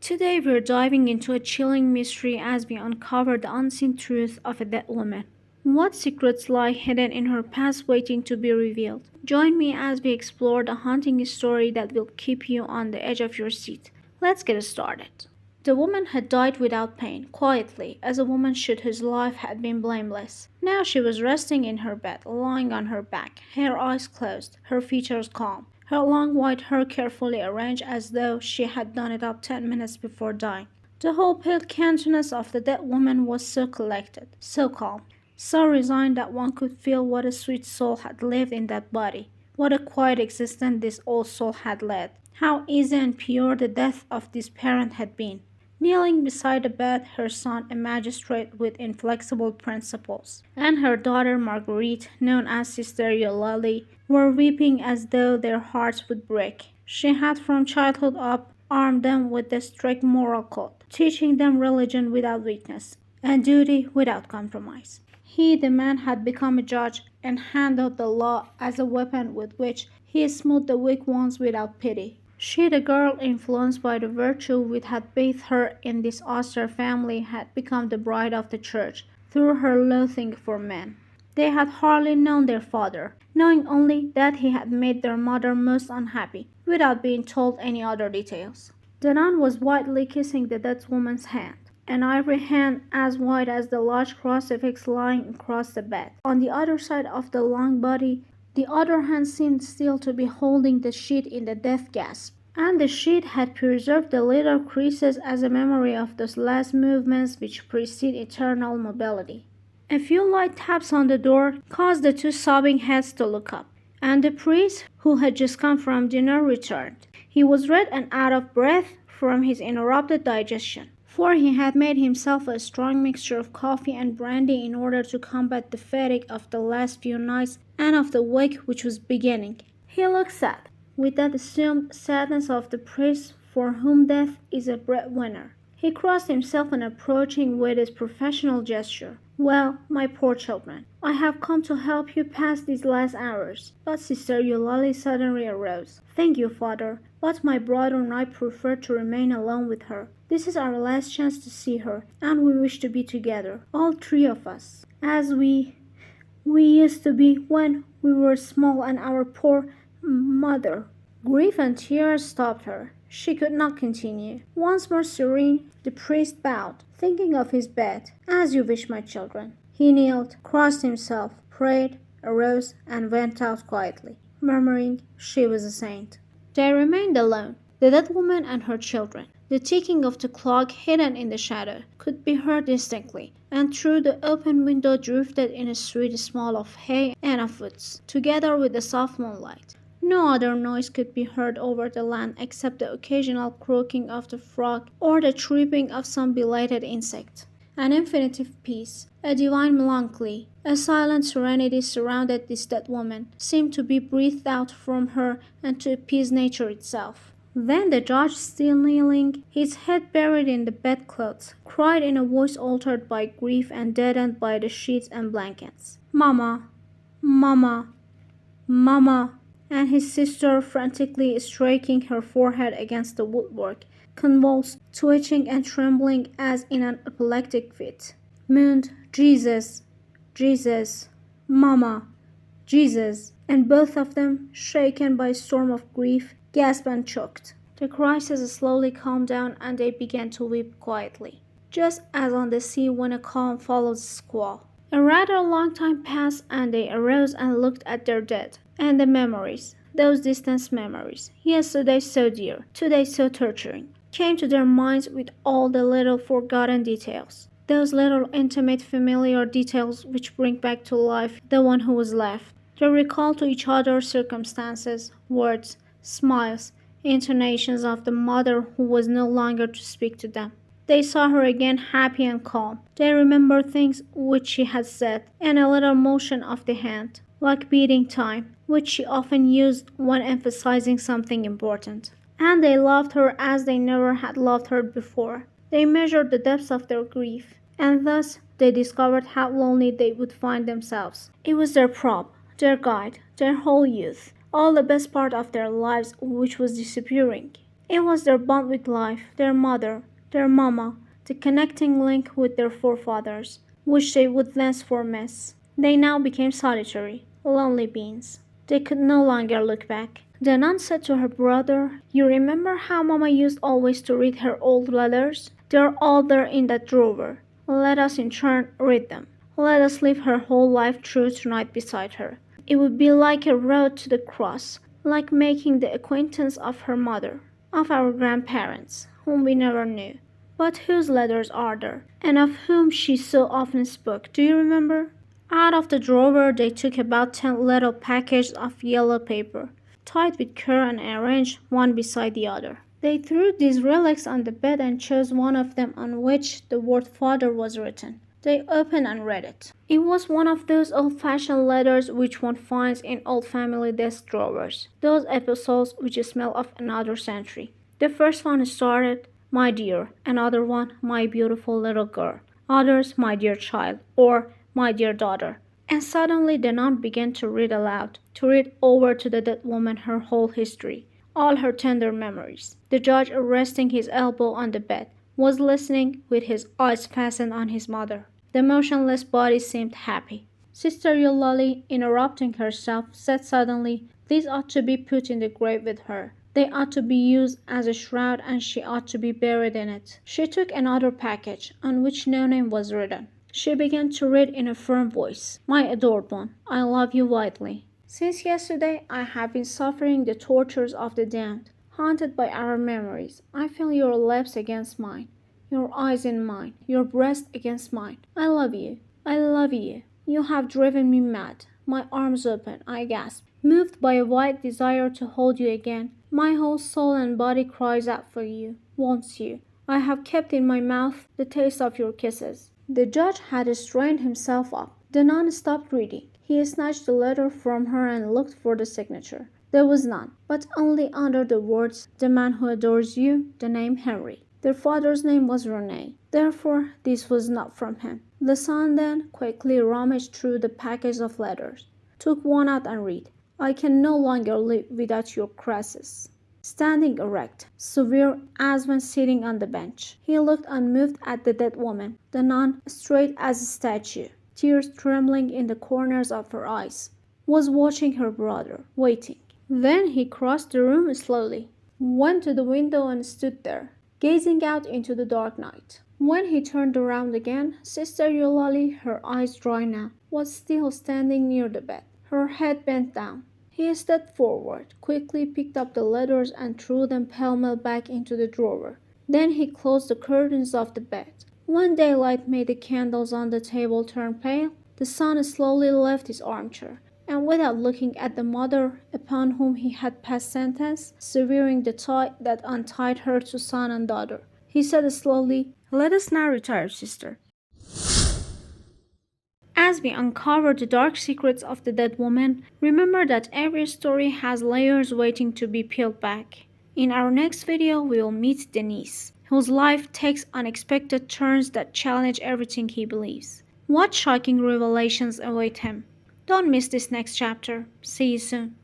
Today we're diving into a chilling mystery as we uncover the unseen truth of a dead woman. What secrets lie hidden in her past waiting to be revealed? Join me as we explore the haunting story that will keep you on the edge of your seat. Let's get started. The woman had died without pain, quietly, as a woman should whose life had been blameless. Now she was resting in her bed, lying on her back, her eyes closed, her features calm, her long white hair carefully arranged as though she had done it up 10 minutes before dying. The whole pale countenance of the dead woman was so collected, so calm, so resigned that one could feel what a sweet soul had lived in that body, what a quiet existence this old soul had led, how easy and pure the death of this parent had been. Kneeling beside the bed, her son, a magistrate with inflexible principles, and her daughter Marguerite, known as Sister Eulalie, were weeping as though their hearts would break. She had from childhood up armed them with the strict moral code, teaching them religion without weakness, and duty without compromise. He, the man, had become a judge and handled the law as a weapon with which he smote the weak ones without pity. She, the girl influenced by the virtue which had bathed her in this austere family, had become the bride of the church through her loathing for men. They had hardly known their father, knowing only that he had made their mother most unhappy, without being told any other details. The nun was whitely kissing the dead woman's hand, an ivory hand as white as the large crucifix lying across the bed. On the other side of the long body, the other hand seemed still to be holding the sheet in the death gasp, and the sheet had preserved the little creases as a memory of those last movements which precede eternal mobility. A few light taps on the door caused the two sobbing heads to look up, and the priest, who had just come from dinner, returned. He was red and out of breath from his interrupted digestion, for he had made himself a strong mixture of coffee and brandy in order to combat the fatigue of the last few nights and of the week which was beginning. He looked sad, with that assumed sadness of the priest for whom death is a breadwinner. He crossed himself and approaching with his professional gesture. "Well, my poor children, I have come to help you pass these last hours." But Sister Eulalie suddenly arose. "Thank you, Father, but my brother and I prefer to remain alone with her. This is our last chance to see her, and we wish to be together, all three of us, as we used to be when we were small and our poor mother." Grief and tears stopped her. She could not continue. Once more serene, the priest bowed, thinking of his bed. "As you wish, my children." He kneeled, crossed himself, prayed, arose, and went out quietly, murmuring she was a saint. They remained alone, the dead woman and her children. The ticking of the clock, hidden in the shadow, could be heard distinctly, and through the open window drifted in a sweet smell of hay and of woods, together with the soft moonlight. No other noise could be heard over the land except the occasional croaking of the frog or the chirping of some belated insect. An infinitive peace, a divine melancholy, a silent serenity surrounded this dead woman, seemed to be breathed out from her and to appease nature itself. Then the judge, still kneeling, his head buried in the bedclothes, cried in a voice altered by grief and deadened by the sheets and blankets, "Mama, Mama, Mama," and his sister, frantically striking her forehead against the woodwork, convulsed, twitching and trembling as in an epileptic fit, moaned, "Jesus, Jesus, Mama, Jesus," and both of them, shaken by a storm of grief, gasped and choked. The crisis slowly calmed down and they began to weep quietly, just as on the sea when a calm follows a squall. A rather long time passed and they arose and looked at their dead, and the memories, those distant memories, yesterday so dear, today so torturing, came to their minds with all the little forgotten details, those little intimate familiar details which bring back to life the one who was left. They recalled to each other circumstances, words, smiles, intonations of the mother who was no longer to speak to them. They saw her again happy and calm. They remembered things which she had said, and a little motion of the hand, like beating time, which she often used when emphasizing something important. And they loved her as they never had loved her before. They measured the depths of their grief, and thus they discovered how lonely they would find themselves. It was their prop, their guide, their whole youth, all the best part of their lives which was disappearing. It was their bond with life, their mother, their mama, the connecting link with their forefathers, which they would thenceforth miss. They now became solitary, lonely beings. They could no longer look back. The nun said to her brother, "You remember how Mama used always to read her old letters? They're all there in that drawer. Let us in turn read them. Let us live her whole life through tonight beside her. It would be like a road to the cross, like making the acquaintance of her mother, of our grandparents, whom we never knew, but whose letters are there, and of whom she so often spoke. Do you remember?" Out of the drawer they took about 10 little packages of yellow paper, tied with care and arranged one beside the other. They threw these relics on the bed and chose one of them on which the word "Father" was written. They opened and read it. It was one of those old-fashioned letters which one finds in old family desk drawers, those epistles which smell of another century. The first one started, "My dear," another one, "My beautiful little girl," others, "My dear child," or "My dear daughter." And suddenly the nun began to read aloud, to read over to the dead woman her whole history, all her tender memories. The judge, resting his elbow on the bed, was listening with his eyes fastened on his mother. The motionless body seemed happy. Sister Eulalie, interrupting herself, said suddenly, "These ought to be put in the grave with her. They ought to be used as a shroud and she ought to be buried in it." She took another package, on which no name was written. She began to read in a firm voice, "My adored one, I love you widely. Since yesterday I have been suffering the tortures of the damned, haunted by our memories. I feel your lips against mine, your eyes in mine, your breast against mine. I love you. I love you. You have driven me mad. My arms open, I gasp, moved by a wild desire to hold you again. My whole soul and body cries out for you, wants you. I have kept in my mouth the taste of your kisses." The judge had strained himself up. The nun stopped reading. He snatched the letter from her and looked for the signature. There was none, but only under the words, "The man who adores you," the name Henry. Their father's name was René. Therefore, this was not from him. The son then quickly rummaged through the package of letters, took one out and read, "I can no longer live without your caresses." Standing erect, severe as when sitting on the bench, he looked unmoved at the dead woman. The nun, straight as a statue, tears trembling in the corners of her eyes, was watching her brother, waiting. Then he crossed the room slowly, went to the window and stood there, gazing out into the dark night. When he turned around again, Sister Eulalie, her eyes dry now, was still standing near the bed, her head bent down. He stepped forward, quickly picked up the letters and threw them pell-mell back into the drawer. Then he closed the curtains of the bed. When daylight made the candles on the table turn pale, the son slowly left his armchair, and without looking at the mother upon whom he had passed sentence, severing the tie that untied her to son and daughter, he said slowly, "Let us now retire, sister." As we uncover the dark secrets of the dead woman, remember that every story has layers waiting to be peeled back. In our next video, we will meet Denise, whose life takes unexpected turns that challenge everything he believes. What shocking revelations await him? Don't miss this next chapter. See you soon.